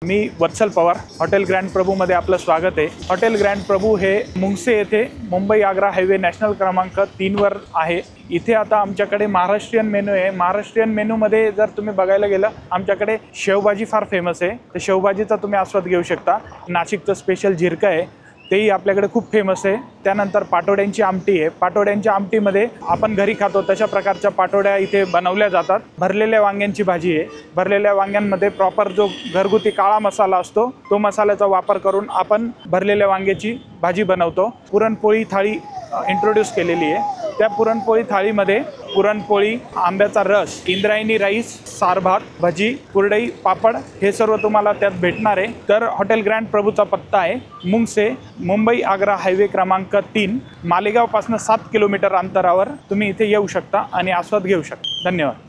मी वत्सल Pawar, hotel grand प्रभूमध्ये आपलं स्वागत आहे। हॉटेल ग्रँड प्रभू हे मुंगसे येथे मुंबई आग्रा हायवे नॅशनल क्रमांक 3 वर आहे। इथे आता आमच्याकडे महाराष्ट्रीयन मेनू आहे। महाराष्ट्रीयन मेनूमध्ये जर तुम्ही बघायला गेलं, आमच्याकडे शेवभाजी फार फेमस आहे। तर शेवभाजीचा तुम्ही आस्वाद घेऊ शकता। नाशिकचं स्पेशल झिरका आहे, तेही आपल्याकडे खूप फेमस आहे। त्यानंतर पाटोड्यांची आमटी आहे। पाटोड्यांच्या आमटीमध्ये आपण घरी खातो तशा प्रकारच्या पाटोड्या इथे बनवल्या जातात। भरलेल्या वांग्यांची भाजी आहे। भरलेल्या वांग्यांमध्ये प्रॉपर जो घरगुती काळा मसाला असतो तो मसाल्याचा वापर करून आपण भरलेल्या वांग्याची भाजी बनवतो। पुरणपोळी थाळी इंट्रोड्यूस केलेली आहे। त्या पुरणपोळी थाळीमध्ये पुरणपोळी, आंब्याचा रस, इंद्रायणी राईस, सारभात, भजी, कुरडई, पापड हे सर्व तुम्हाला त्यात भेटणार आहे। तर हॉटेल ग्रँड प्रभूचा पत्ता आहे मुंगसे, मुंबई आग्रा हायवे क्रमांक 3, मालेगावपासून 7 किलोमीटर अंतरावर तुम्ही इथे येऊ शकता आणि आस्वाद घेऊ शकता। धन्यवाद।